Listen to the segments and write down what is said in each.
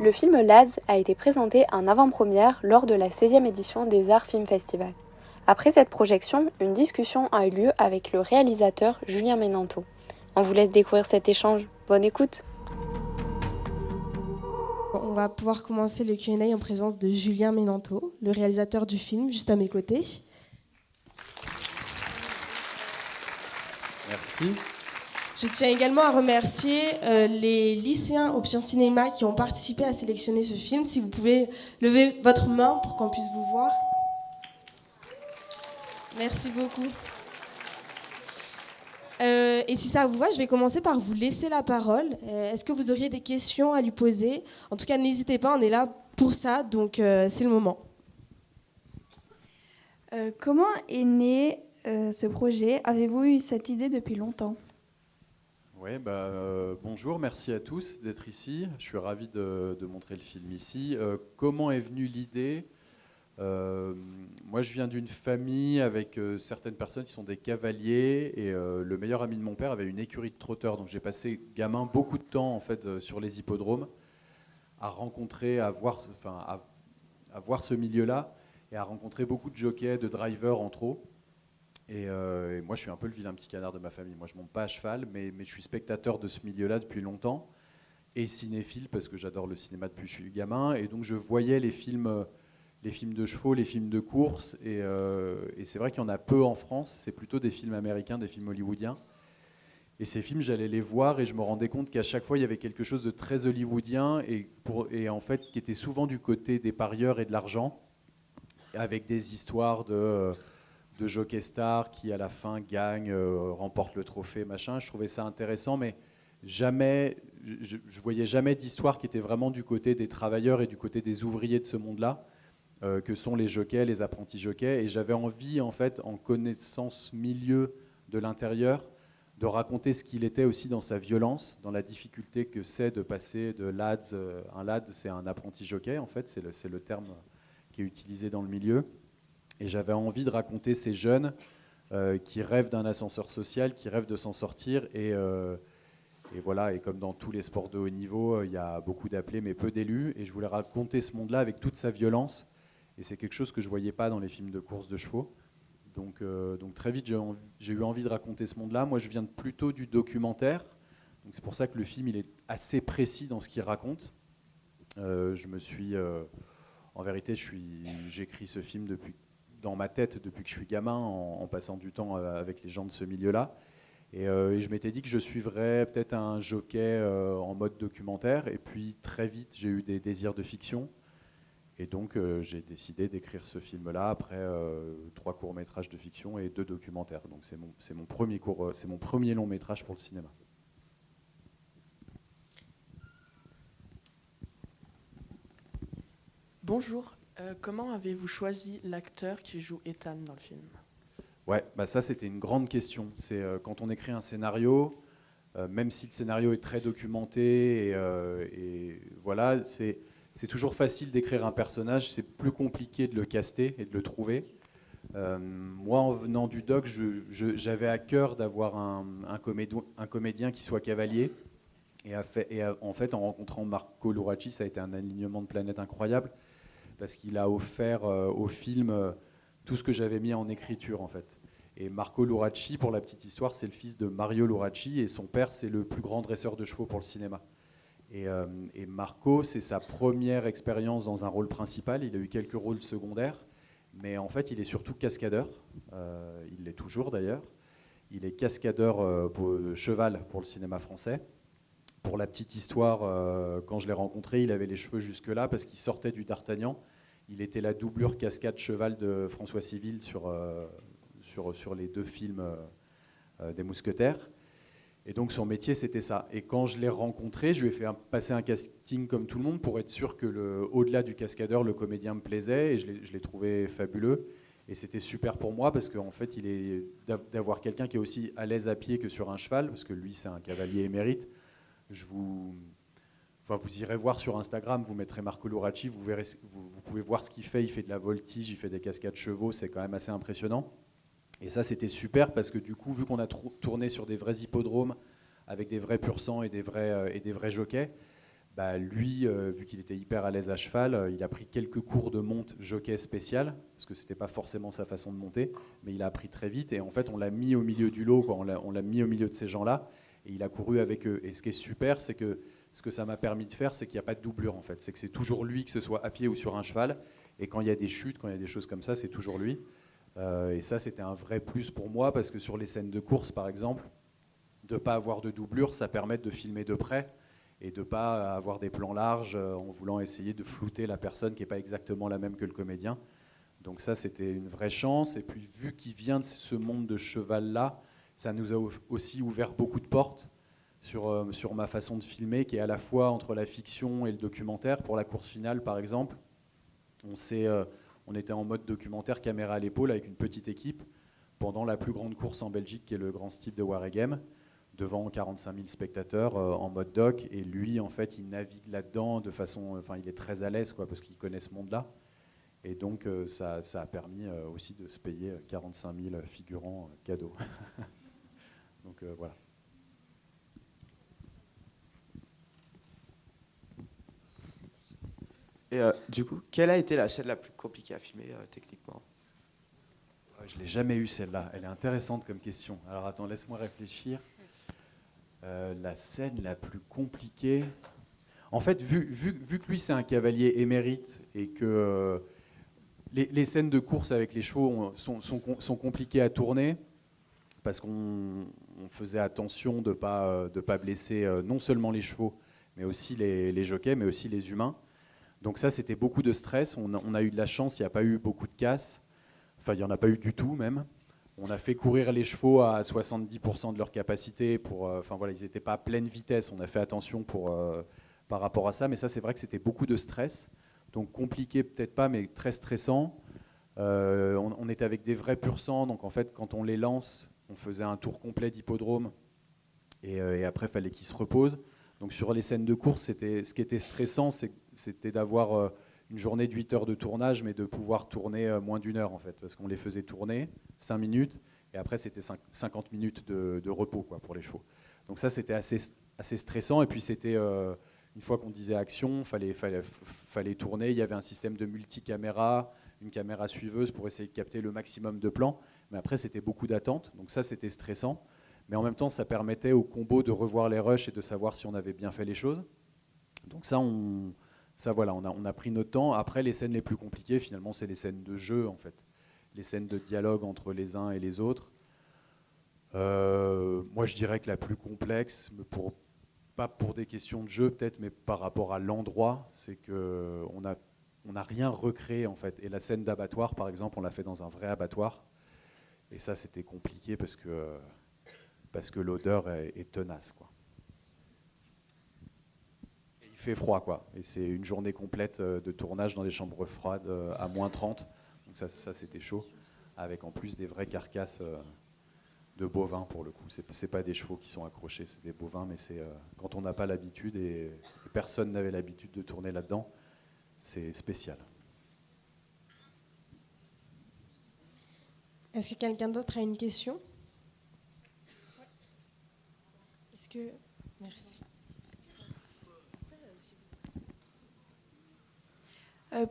Le film Lads a été présenté en avant-première lors de la 16e édition des Arts Film Festival. Après cette projection, une discussion a eu lieu avec le réalisateur Julien Ménanteau. On vous laisse découvrir cet échange. Bonne écoute. On va pouvoir commencer le Q&A en présence de Julien Ménanteau, le réalisateur du film, juste à mes côtés. Merci. Je tiens également à remercier les lycéens Option Cinéma qui ont participé à sélectionner ce film. Si vous pouvez lever votre main pour qu'on puisse vous voir. Merci beaucoup. Et si ça vous va, je vais commencer par vous laisser la parole. Est-ce que vous auriez des questions à lui poser ? En tout cas, n'hésitez pas, on est là pour ça, donc c'est le moment. Comment est né ce projet ? Avez-vous eu cette idée depuis longtemps ? Ouais, bonjour, merci à tous d'être ici. Je suis ravi de montrer le film ici. Comment est venue l'idée ? Moi, je viens d'une famille avec certaines personnes qui sont des cavaliers et le meilleur ami de mon père avait une écurie de trotteurs. Donc, j'ai passé gamin beaucoup de temps en fait sur les hippodromes à rencontrer, à voir ce milieu-là et à rencontrer beaucoup de jockeys, de drivers entre autres. Et moi, je suis un peu le vilain petit canard de ma famille. Moi, je ne monte pas à cheval, mais je suis spectateur de ce milieu-là depuis longtemps et cinéphile parce que j'adore le cinéma depuis que je suis gamin. Et donc, je voyais les films de chevaux, les films de course. Et c'est vrai qu'il y en a peu en France. C'est plutôt des films américains, des films hollywoodiens. Et ces films, j'allais les voir et je me rendais compte qu'à chaque fois, il y avait quelque chose de très hollywoodien et en fait, qui était souvent du côté des parieurs et de l'argent, avec des histoires de jockey stars qui à la fin gagnent, remportent le trophée, machin. Je trouvais ça intéressant, mais jamais, je voyais jamais d'histoire qui était vraiment du côté des travailleurs et du côté des ouvriers de ce monde-là, que sont les jockeys, les apprentis jockeys. Et j'avais envie, en fait, en connaissant ce milieu de l'intérieur, de raconter ce qu'il était aussi dans sa violence, dans la difficulté que c'est de passer de lads. Un lad, c'est un apprenti jockey, en fait, c'est le terme qui est utilisé dans le milieu. Et j'avais envie de raconter ces jeunes qui rêvent d'un ascenseur social, qui rêvent de s'en sortir. Et voilà, et comme dans tous les sports de haut niveau, il y a beaucoup d'appelés mais peu d'élus. Et je voulais raconter ce monde-là avec toute sa violence. Et c'est quelque chose que je ne voyais pas dans les films de course de chevaux. Donc très vite, j'ai eu envie de raconter ce monde-là. Moi, je viens plutôt du documentaire. Donc c'est pour ça que le film il est assez précis dans ce qu'il raconte. En vérité, j'écris ce film dans ma tête depuis que je suis gamin, en passant du temps avec les gens de ce milieu-là. Et je m'étais dit que je suivrais peut-être un jockey en mode documentaire. Et puis très vite, j'ai eu des désirs de fiction. Et donc j'ai décidé d'écrire ce film-là après 3 courts-métrages de fiction et 2 documentaires. Donc c'est mon premier long-métrage pour le cinéma. Bonjour, comment avez-vous choisi l'acteur qui joue Ethan dans le film ? Ouais, ça c'était une grande question. C'est quand on écrit un scénario, même si le scénario est très documenté, et voilà, c'est toujours facile d'écrire un personnage, c'est plus compliqué de le caster et de le trouver. Moi, en venant du doc, j'avais à cœur d'avoir un comédien qui soit cavalier. En fait, en rencontrant Marco Luracci, ça a été un alignement de planètes incroyable, parce qu'il a offert au film tout ce que j'avais mis en écriture, en fait. Et Marco Luracci, pour la petite histoire, c'est le fils de Mario Luracci, et son père, c'est le plus grand dresseur de chevaux pour le cinéma. Et Marco, c'est sa première expérience dans un rôle principal. Il a eu quelques rôles secondaires, mais en fait, il est surtout cascadeur. Il l'est toujours, d'ailleurs. Il est cascadeur cheval pour le cinéma français. Pour la petite histoire, quand je l'ai rencontré, il avait les cheveux jusque-là parce qu'il sortait du D'Artagnan. Il était la doublure cascade cheval de François Civil sur les 2 films des Mousquetaires. Et donc son métier, c'était ça. Et quand je l'ai rencontré, je lui ai fait passer un casting comme tout le monde pour être sûr que au-delà du cascadeur, le comédien me plaisait. Et je l'ai trouvé fabuleux. Et c'était super pour moi parce qu'en fait, d'avoir quelqu'un qui est aussi à l'aise à pied que sur un cheval, parce que lui, c'est un cavalier émérite. Vous irez voir sur Instagram, vous mettrez Marco Luracci, vous pouvez voir ce qu'il fait. Il fait de la voltige, il fait des cascades chevaux, c'est quand même assez impressionnant. Et ça, c'était super parce que du coup, vu qu'on a tourné sur des vrais hippodromes avec des vrais pur-sang et des vrais jockeys, bah, lui, vu qu'il était hyper à l'aise à cheval, il a pris quelques cours de monte jockey spécial, parce que c'était pas forcément sa façon de monter, mais il a appris très vite, et en fait on l'a mis au milieu du lot, quoi. On l'a mis au milieu de ces gens-là, et il a couru avec eux. Et ce qui est super, c'est que ce que ça m'a permis de faire, c'est qu'il n'y a pas de doublure en fait, c'est que c'est toujours lui, que ce soit à pied ou sur un cheval, et quand il y a des chutes, quand il y a des choses comme ça, c'est toujours lui. Et ça, c'était un vrai plus pour moi, parce que sur les scènes de course, par exemple, de ne pas avoir de doublure, ça permet de filmer de près, et de ne pas avoir des plans larges en voulant essayer de flouter la personne qui n'est pas exactement la même que le comédien. Donc ça, c'était une vraie chance. Et puis, vu qu'il vient de ce monde de cheval-là, ça nous a aussi ouvert beaucoup de portes sur ma façon de filmer, qui est à la fois entre la fiction et le documentaire. Pour la course finale, par exemple, on était en mode documentaire, caméra à l'épaule, avec une petite équipe, pendant la plus grande course en Belgique, qui est le Grand Steep de Waregem, devant 45 000 spectateurs en mode doc, et lui, en fait, il navigue là-dedans de façon... Enfin, il est très à l'aise, quoi, parce qu'il connaît ce monde-là. Et donc, ça a permis aussi de se payer 45 000 figurants cadeaux. Donc, voilà. Et du coup, quelle a été la scène la plus compliquée à filmer techniquement? Je ne l'ai jamais eue, celle-là. Elle est intéressante comme question. Alors, attends, laisse-moi réfléchir. La scène la plus compliquée... En fait, vu que lui, c'est un cavalier émérite et que les scènes de course avec les chevaux sont compliquées à tourner, parce qu'on faisait attention de ne pas blesser non seulement les chevaux, mais aussi les jockeys, mais aussi les humains. Donc ça, c'était beaucoup de stress. On a eu de la chance, il n'y a pas eu beaucoup de casses. Enfin, il n'y en a pas eu du tout, même. On a fait courir les chevaux à 70% de leur capacité. Enfin, voilà, ils n'étaient pas à pleine vitesse. On a fait attention par rapport à ça. Mais ça, c'est vrai que c'était beaucoup de stress. Donc compliqué, peut-être pas, mais très stressant. On était avec des vrais pur sang. Donc en fait, quand on les lance, on faisait un tour complet d'hippodrome. Et après, il fallait qu'ils se reposent. Donc sur les scènes de course, ce qui était stressant, c'était d'avoir une journée de 8 heures de tournage, mais de pouvoir tourner moins d'1 heure, en fait, parce qu'on les faisait tourner 5 minutes, et après c'était 50 minutes de repos, quoi, pour les chevaux. Donc ça, c'était assez stressant, et puis c'était, une fois qu'on disait action, fallait tourner, il y avait un système de multicaméra, une caméra suiveuse pour essayer de capter le maximum de plans, mais après c'était beaucoup d'attentes, donc ça c'était stressant. Mais en même temps, ça permettait au combo de revoir les rushs et de savoir si on avait bien fait les choses. Donc ça, voilà, on a pris notre temps. Après, les scènes les plus compliquées, finalement, c'est les scènes de jeu, en fait. Les scènes de dialogue entre les uns et les autres. Moi, je dirais que la plus complexe, pas pour des questions de jeu peut-être, mais par rapport à l'endroit, c'est qu'on n'a rien recréé, en fait. Et la scène d'abattoir, par exemple, on l'a fait dans un vrai abattoir. Et ça, c'était compliqué parce que l'odeur est tenace, quoi. Et il fait froid, quoi. Et c'est une journée complète de tournage dans des chambres froides à -30. Donc ça c'était chaud. Avec en plus des vraies carcasses de bovins, pour le coup. C'est pas des chevaux qui sont accrochés, c'est des bovins, mais quand on n'a pas l'habitude, et personne n'avait l'habitude de tourner là-dedans, c'est spécial. Est-ce que quelqu'un d'autre a une question? Merci.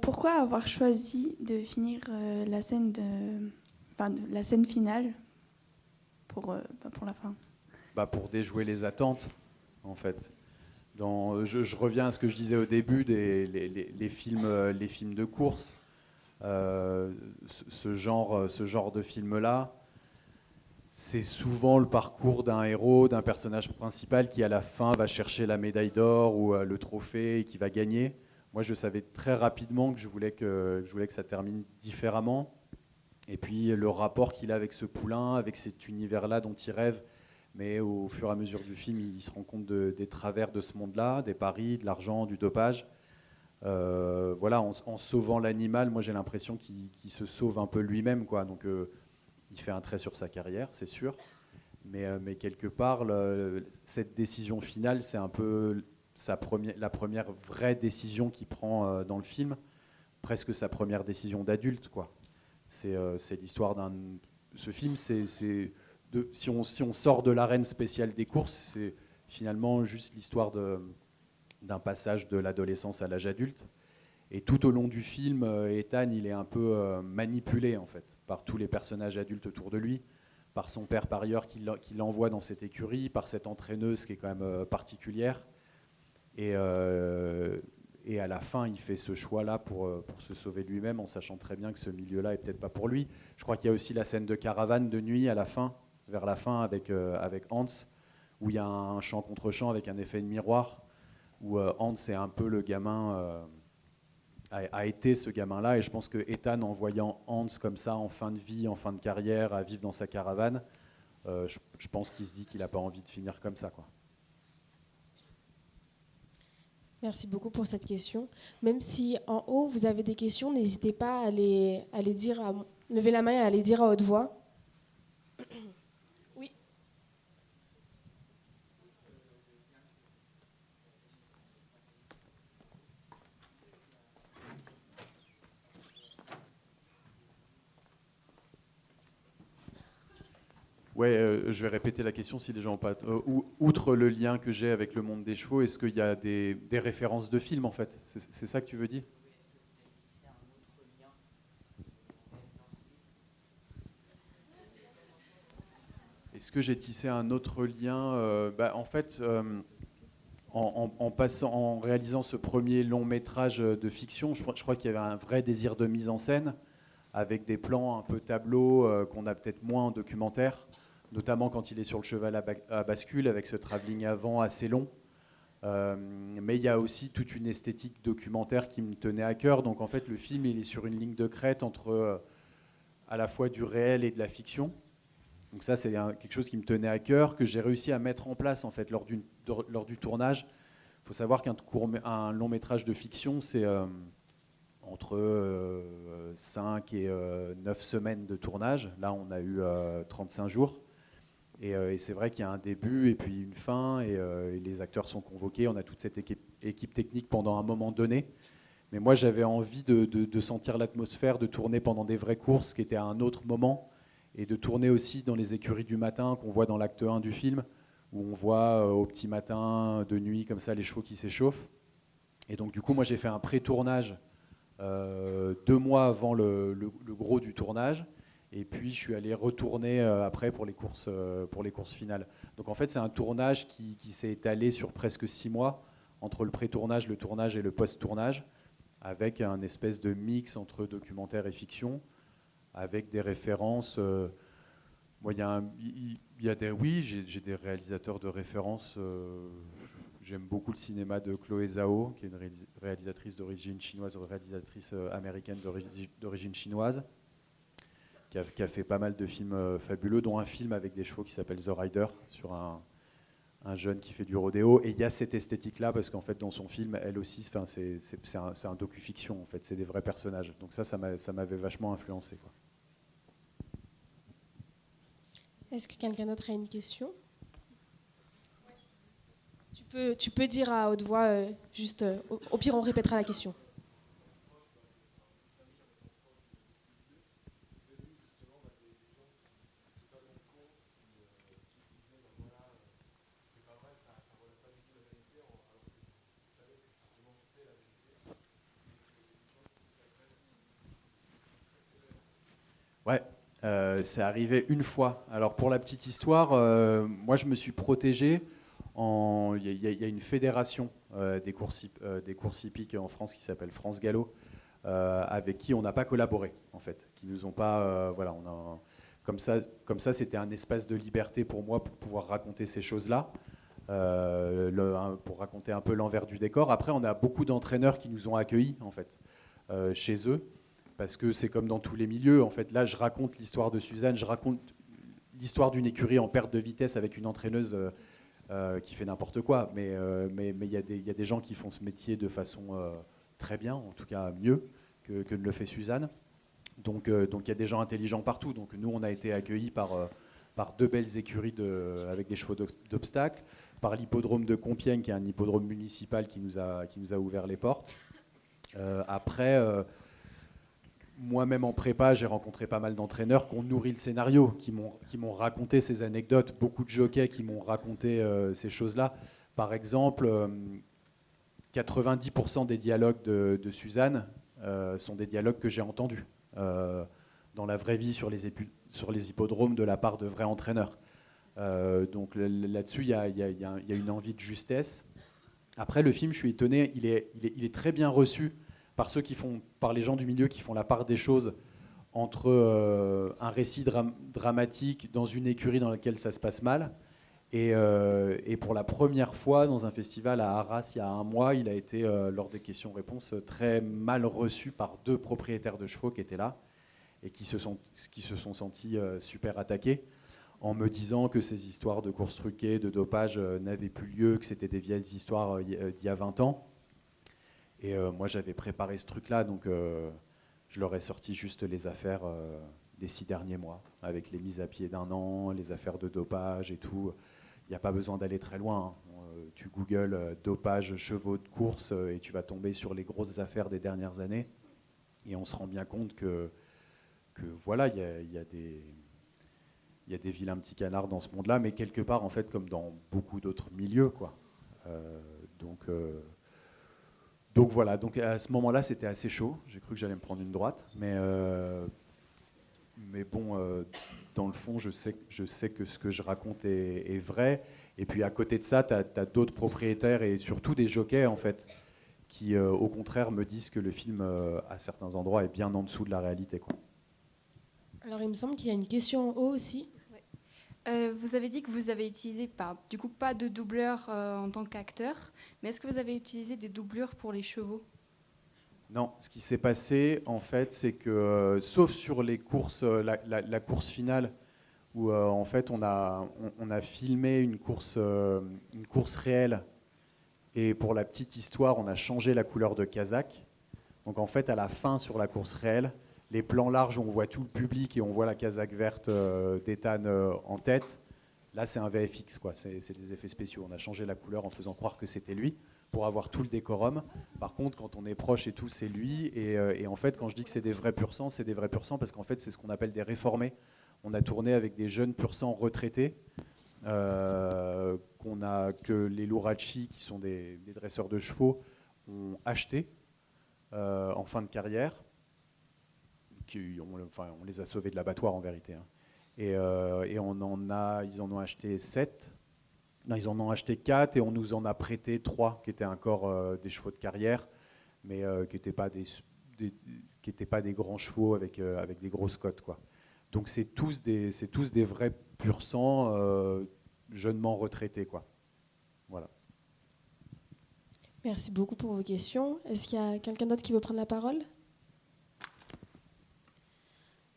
Pourquoi avoir choisi de finir la scène la scène finale pour la fin? Pour déjouer les attentes, en fait. Je reviens à ce que je disais au début, les films de course. Ce genre de film-là, c'est souvent le parcours d'un héros, d'un personnage principal qui à la fin va chercher la médaille d'or ou le trophée et qui va gagner. Moi, je savais très rapidement que je voulais que ça termine différemment. Et puis le rapport qu'il a avec ce poulain, avec cet univers-là dont il rêve, mais au fur et à mesure du film, il se rend compte des travers de ce monde-là, des paris, de l'argent, du dopage. Voilà, en sauvant l'animal, moi j'ai l'impression qu'il se sauve un peu lui-même, quoi. Donc il fait un trait sur sa carrière, c'est sûr, mais quelque part, cette décision finale, c'est un peu la première vraie décision qu'il prend dans le film, presque sa première décision d'adulte, quoi. C'est l'histoire ce film, si on sort de l'arène spéciale des courses, c'est finalement juste l'histoire d'un passage de l'adolescence à l'âge adulte. Et tout au long du film, Ethan, il est un peu manipulé en fait, par tous les personnages adultes autour de lui, par son père par ailleurs qui l'envoie dans cette écurie, par cette entraîneuse qui est quand même particulière. Et à la fin, il fait ce choix-là pour se sauver lui-même, en sachant très bien que ce milieu-là est peut-être pas pour lui. Je crois qu'il y a aussi la scène de caravane de nuit à la fin, vers la fin avec Hans, où il y a un chant contre chant avec un effet de miroir, où Hans est un peu le gamin, a été ce gamin-là, et je pense que Ethan, en voyant Hans comme ça, en fin de vie, en fin de carrière, à vivre dans sa caravane, je pense qu'il se dit qu'il n'a pas envie de finir comme ça, quoi. Merci beaucoup pour cette question. Même si en haut, vous avez des questions, n'hésitez pas à les dire, à lever la main et à les dire à haute voix. Oui. Ouais, je vais répéter la question si les gens n'ont pas. Outre le lien que j'ai avec le monde des chevaux, est-ce qu'il y a des références de films en fait? C'est ça que tu veux dire? Est-ce que j'ai tissé un autre lien? En fait, en réalisant ce premier long métrage de fiction, je crois qu'il y avait un vrai désir de mise en scène, avec des plans un peu tableaux qu'on a peut-être moins en documentaire, notamment quand il est sur le cheval à bascule, avec ce travelling avant assez long. Mais il y a aussi toute une esthétique documentaire qui me tenait à cœur. Donc en fait, le film, il est sur une ligne de crête entre à la fois du réel et de la fiction. Donc ça, c'est quelque chose qui me tenait à cœur, que j'ai réussi à mettre en place en fait, lors du tournage. Il faut savoir qu'un long métrage de fiction, c'est entre 5 et 9 semaines de tournage. Là, on a eu 35 jours. Et c'est vrai qu'il y a un début et puis une fin, et les acteurs sont convoqués. On a toute cette équipe technique pendant un moment donné. Mais moi, j'avais envie de sentir l'atmosphère, de tourner pendant des vraies courses, qui étaient à un autre moment, et de tourner aussi dans les écuries du matin qu'on voit dans l'acte 1 du film, où on voit au petit matin, de nuit, comme ça, les chevaux qui s'échauffent. Et donc, du coup, moi, j'ai fait un pré-tournage 2 mois avant le gros du tournage. Et puis, je suis allé retourner après pour les courses finales. Donc, en fait, c'est un tournage qui s'est étalé sur presque 6 mois, entre le pré-tournage, le tournage et le post-tournage, avec un espèce de mix entre documentaire et fiction, avec des références. Moi, j'ai des réalisateurs de référence. J'aime beaucoup le cinéma de Chloé Zhao, qui est une réalisatrice d'origine chinoise, réalisatrice américaine d'origine chinoise, qui a fait pas mal de films fabuleux, dont un film avec des chevaux qui s'appelle The Rider, sur un jeune qui fait du rodéo. Et il y a cette esthétique-là, parce qu'en fait, dans son film, elle aussi, c'est un docu-fiction, en fait, c'est des vrais personnages. Donc ça m'avait vachement influencé, quoi. Est-ce que quelqu'un d'autre a une question? Tu peux dire à haute voix, juste, au pire, on répétera la question. Ouais, c'est arrivé une fois. Alors pour la petite histoire, moi je me suis protégé. Il y a une fédération des courses hippiques en France qui s'appelle France Gallo, avec qui on n'a pas collaboré en fait, qui nous ont pas, voilà, comme ça, c'était un espace de liberté pour moi pour pouvoir raconter ces choses-là, pour raconter un peu l'envers du décor. Après, on a beaucoup d'entraîneurs qui nous ont accueillis en fait chez eux. Parce que c'est comme dans tous les milieux. En fait, là, je raconte l'histoire de Suzanne, je raconte l'histoire d'une écurie en perte de vitesse avec une entraîneuse qui fait n'importe quoi. Mais il y a des gens qui font ce métier de façon très bien, en tout cas mieux que ne le fait Suzanne. Donc il y a des gens intelligents partout. Donc nous, on a été accueillis par 2 belles écuries avec des chevaux d'obstacles, par l'hippodrome de Compiègne, qui est un hippodrome municipal qui nous a ouvert les portes. Après... Moi-même en prépa, j'ai rencontré pas mal d'entraîneurs qui ont nourri le scénario, qui m'ont raconté ces anecdotes, beaucoup de jockeys qui m'ont raconté ces choses-là. Par exemple, 90% des dialogues de Suzanne sont des dialogues que j'ai entendus dans la vraie vie sur les hippodromes de la part de vrais entraîneurs. Donc là-dessus, il y a une envie de justesse. Après, le film, je suis étonné, il est très bien reçu par les gens du milieu qui font la part des choses entre un récit dramatique dans une écurie dans laquelle ça se passe mal et pour la première fois dans un festival à Arras il y a un mois, il a été, lors des questions-réponses, très mal reçu par 2 propriétaires de chevaux qui étaient là et qui se sont sentis super attaqués en me disant que ces histoires de courses truquées, de dopage n'avaient plus lieu, que c'était des vieilles histoires d'il y a 20 ans. Et moi, j'avais préparé ce truc-là, donc je leur ai sorti juste les affaires des 6 derniers mois, avec les mises à pied d'1 an, les affaires de dopage et tout. Il n'y a pas besoin d'aller très loin. Tu googles dopage, chevaux de course, et tu vas tomber sur les grosses affaires des dernières années. Et on se rend bien compte que voilà, il y a des vilains petits canards dans ce monde-là, mais quelque part, en fait, comme dans beaucoup d'autres milieux, quoi. Donc voilà, donc à ce moment-là, c'était assez chaud. J'ai cru que j'allais me prendre une droite, mais bon, dans le fond, je sais que ce que je raconte est vrai. Et puis à côté de ça, tu as d'autres propriétaires et surtout des jockeys, en fait, qui, au contraire, me disent que le film, à certains endroits, est bien en dessous de la réalité, quoi. Alors, il me semble qu'il y a une question en haut aussi. Vous avez dit que vous avez utilisé du coup pas de doubleur en tant qu'acteur, mais est-ce que vous avez utilisé des doublures pour les chevaux? Non, ce qui s'est passé, en fait, c'est que, sauf sur les courses, la course finale, où en fait on a filmé une course réelle, et pour la petite histoire, on a changé la couleur de casaque. Donc en fait, à la fin, sur la course réelle, les plans larges, on voit tout le public et on voit la casaque verte d'Ethan en tête. Là, c'est un VFX, quoi. C'est des effets spéciaux. On a changé la couleur en faisant croire que c'était lui pour avoir tout le décorum. Par contre, quand on est proche et tout, c'est lui. Et en fait, quand je dis que c'est des vrais pur sang, c'est des vrais pur sang parce qu'en fait, c'est ce qu'on appelle des réformés. On a tourné avec des jeunes pur sang retraités que les Lourachi, qui sont des dresseurs de chevaux, ont achetés en fin de carrière. On les a sauvés de l'abattoir en vérité. Hein. Et ils en ont acheté 7. Non, ils en ont acheté 4 et on nous en a prêté 3 qui étaient encore des chevaux de carrière, mais qui n'étaient pas des grands chevaux avec des grosses cotes, quoi. Donc c'est tous des vrais pur sang jeunement retraités, quoi. Voilà. Merci beaucoup pour vos questions. Est-ce qu'il y a quelqu'un d'autre qui veut prendre la parole ?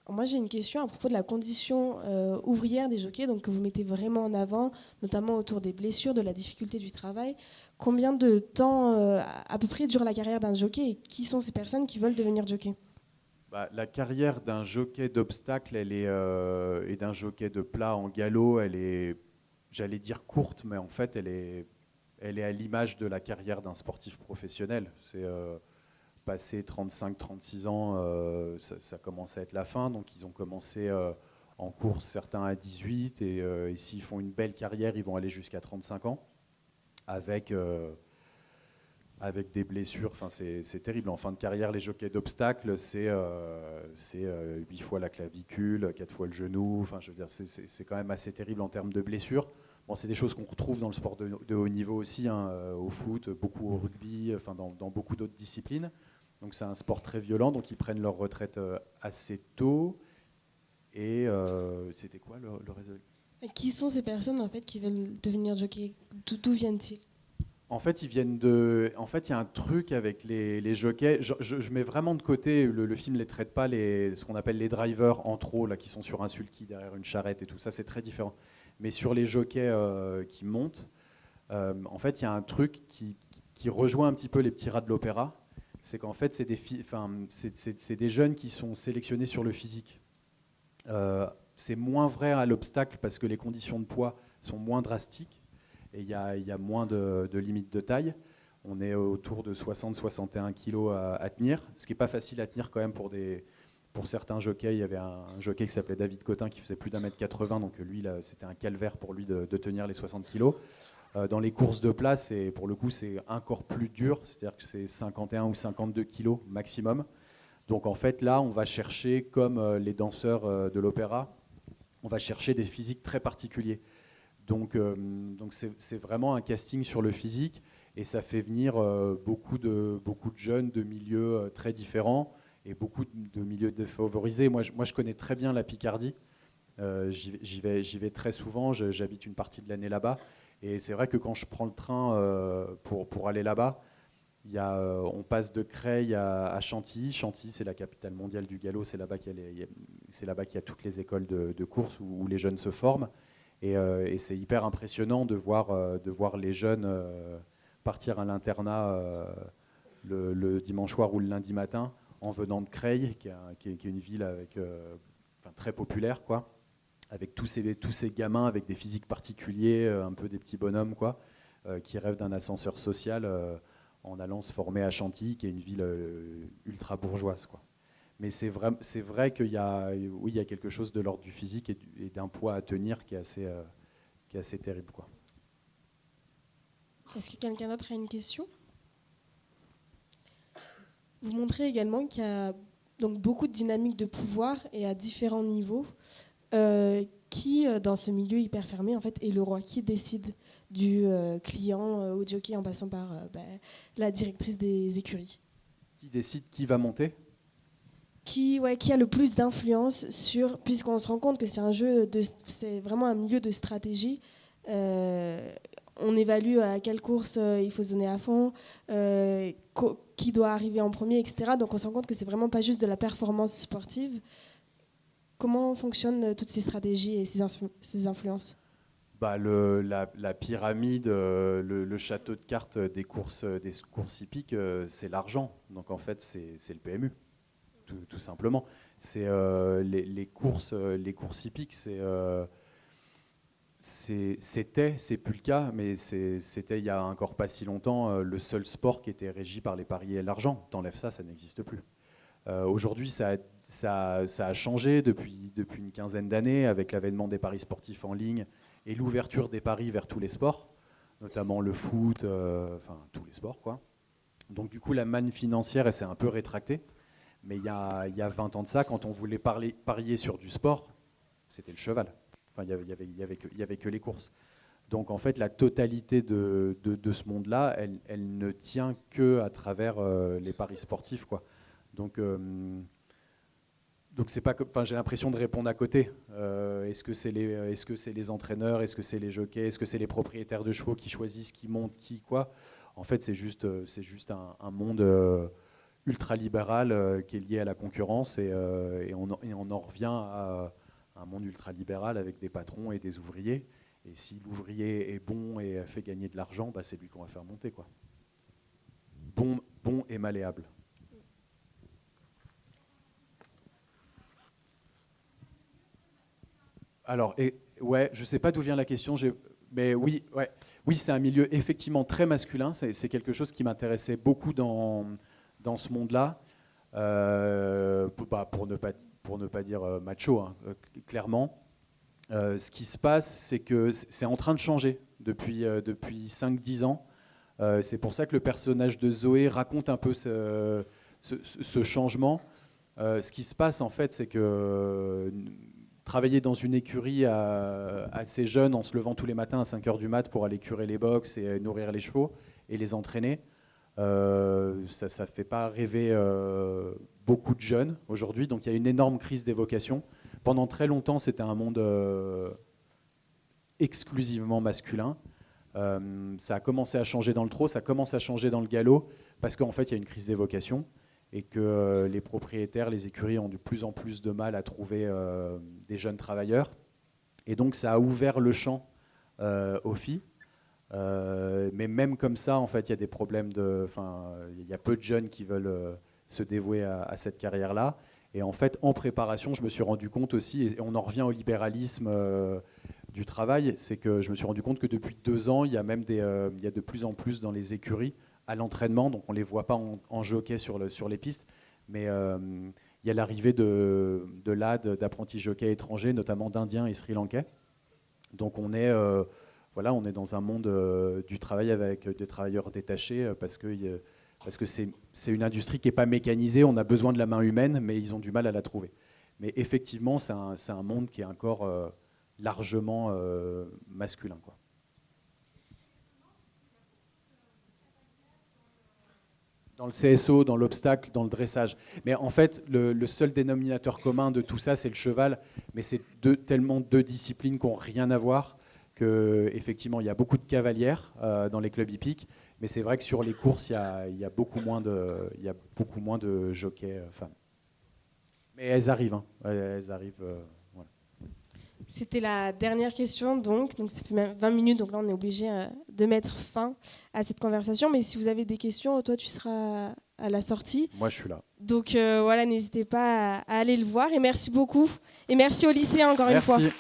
Moi, j'ai une question à propos de la condition ouvrière des jockeys, donc que vous mettez vraiment en avant, notamment autour des blessures, de la difficulté du travail. Combien de temps à peu près dure la carrière d'un jockey et qui sont ces personnes qui veulent devenir jockey ? La carrière d'un jockey d'obstacle et d'un jockey de plat en galop, elle est, j'allais dire courte, mais en fait, elle est à l'image de la carrière d'un sportif professionnel. C'est passé 35-36 ans, ça commence à être la fin. Donc ils ont commencé en course, certains à 18, et s'ils font une belle carrière, ils vont aller jusqu'à 35 ans, avec des blessures. Enfin, c'est terrible. En fin de carrière, les jockeys d'obstacles, c'est 8 fois la clavicule, 4 fois le genou. Enfin, je veux dire, c'est quand même assez terrible en termes de blessures. Bon, c'est des choses qu'on retrouve dans le sport de haut niveau aussi, hein, au foot, beaucoup au rugby, enfin, dans beaucoup d'autres disciplines. Donc c'est un sport très violent, donc ils prennent leur retraite assez tôt. Et c'était quoi le résultat ? Qui sont ces personnes en fait qui veulent devenir jockey ? D'où viennent-ils ? En fait, il y a un truc avec les jockeys. Je mets vraiment de côté, le film ne les traite pas, ce qu'on appelle les drivers en trop, là, qui sont sur un sulky derrière une charrette et tout ça, c'est très différent. Mais sur les jockeys qui montent, en fait, il y a un truc qui rejoint un petit peu les petits rats de l'opéra. C'est qu'en fait, c'est des jeunes qui sont sélectionnés sur le physique. C'est moins vrai à l'obstacle parce que les conditions de poids sont moins drastiques et il y a moins de limites de taille. On est autour de 60-61 kilos à tenir, ce qui n'est pas facile à tenir quand même pour certains jockeys. Il y avait un jockey qui s'appelait David Cotin qui faisait plus d'1m80, donc lui, là, c'était un calvaire pour lui de tenir les 60 kilos. Dans les courses de place, pour le coup, c'est encore plus dur, c'est-à-dire que c'est 51 ou 52 kilos maximum. Donc en fait, là, on va chercher, comme les danseurs de l'opéra, on va chercher des physiques très particuliers. Donc c'est vraiment un casting sur le physique, et ça fait venir beaucoup de jeunes de milieux très différents et beaucoup de milieux défavorisés. Moi, je connais très bien la Picardie. J'y vais très souvent, j'habite une partie de l'année là-bas. Et c'est vrai que quand je prends le train pour aller là-bas, on passe de Creil à Chantilly. Chantilly, c'est la capitale mondiale du galop. C'est là-bas qu'il y a toutes les écoles de course où les jeunes se forment. Et c'est hyper impressionnant de voir les jeunes partir à l'internat le dimanche soir ou le lundi matin en venant de Creil, qui est une ville très populaire, quoi, avec tous ces gamins avec des physiques particuliers, un peu des petits bonhommes, quoi, qui rêvent d'un ascenseur social en allant se former à Chantilly, qui est une ville ultra bourgeoise, quoi. Mais c'est vrai qu'il y a quelque chose de l'ordre du physique et d'un poids à tenir qui est assez terrible, quoi. Est-ce que quelqu'un d'autre a une question? Vous montrez également qu'il y a donc beaucoup de dynamiques de pouvoir et à différents niveaux. Qui, dans ce milieu hyper fermé, en fait, est le roi? Qui décide du client au jockey en passant par la directrice des écuries? Qui décide qui va monter? Qui a le plus d'influence sur, puisqu'on se rend compte que c'est vraiment un milieu de stratégie. On évalue à quelle course il faut se donner à fond, qui doit arriver en premier, etc. Donc on se rend compte que c'est vraiment pas juste de la performance sportive. Comment fonctionnent toutes ces stratégies et ces influences? La pyramide, le château de cartes des courses hippiques, c'est l'argent. Donc en fait, c'est le PMU, tout simplement. C'est les courses hippiques, c'est plus le cas, mais c'était il y a encore pas si longtemps le seul sport qui était régi par les paris et l'argent. T'enlèves ça, ça n'existe plus. Aujourd'hui, ça a changé depuis une quinzaine d'années avec l'avènement des paris sportifs en ligne et l'ouverture des paris vers tous les sports, notamment le foot, tous les sports, quoi. Donc du coup, la manne financière, elle s'est un peu rétractée. Mais il y a 20 ans de ça, quand on voulait parier sur du sport, c'était le cheval. Enfin, il y avait que les courses. Donc en fait, la totalité de ce monde-là, elle ne tient que à travers les paris sportifs, quoi. Donc c'est pas j'ai l'impression de répondre à côté. Est-ce que c'est les entraîneurs, est-ce que c'est les jockeys, est-ce que c'est les propriétaires de chevaux qui choisissent qui monte, qui quoi? En fait, c'est juste un monde ultra libéral qui est lié à la concurrence et on en revient à un monde ultra libéral avec des patrons et des ouvriers. Et si l'ouvrier est bon et fait gagner de l'argent, c'est lui qu'on va faire monter, quoi. Bon et malléable. Alors, je sais pas d'où vient la question, mais oui, c'est un milieu effectivement très masculin. C'est quelque chose qui m'intéressait beaucoup dans ce monde-là, pour ne pas dire macho, hein, clairement. Ce qui se passe, c'est que c'est en train de changer depuis 5-10 ans. C'est pour ça que le personnage de Zoé raconte un peu ce changement. Ce qui se passe, en fait, c'est que travailler dans une écurie assez jeune, en se levant tous les matins à 5h du mat pour aller curer les box et nourrir les chevaux et les entraîner, ça ne fait pas rêver beaucoup de jeunes aujourd'hui. Donc il y a une énorme crise des vocations. Pendant très longtemps, c'était un monde exclusivement masculin. Ça a commencé à changer dans le trot, ça commence à changer dans le galop, parce qu'en fait, il y a une crise des vocations et que les propriétaires, les écuries ont de plus en plus de mal à trouver des jeunes travailleurs. Et donc, ça a ouvert le champ aux filles. Mais même comme ça, en fait, il y a des problèmes il y a peu de jeunes qui veulent se dévouer à cette carrière-là. Et en fait, en préparation, je me suis rendu compte aussi, et on en revient au libéralisme du travail, c'est que je me suis rendu compte que depuis 2 ans, il y a même il y a de plus en plus dans les écuries à l'entraînement, donc on ne les voit pas en jockey sur les pistes, mais il y a l'arrivée de LAD, d'apprentis jockeys étrangers, notamment d'Indiens et Sri Lankais. Donc on est voilà, on est dans un monde du travail avec des travailleurs détachés parce que c'est une industrie qui n'est pas mécanisée, on a besoin de la main humaine, mais ils ont du mal à la trouver. Mais effectivement, c'est un monde qui est encore largement masculin, quoi. Dans le CSO, dans l'obstacle, dans le dressage. Mais en fait, le seul dénominateur commun de tout ça, c'est le cheval. Mais c'est tellement deux disciplines qui n'ont rien à voir qu'effectivement, il y a beaucoup de cavalières dans les clubs hippiques. Mais c'est vrai que sur les courses, il y a beaucoup moins de jockeys femmes. Mais elles arrivent. Hein. Elles arrivent. Voilà. C'était la dernière question, donc ça fait même 20 minutes, donc là on est obligé de mettre fin à cette conversation. Mais si vous avez des questions, toi tu seras à la sortie. Moi je suis là. Donc voilà, n'hésitez pas à aller le voir. Et merci beaucoup. Et merci au lycée encore une fois. Merci.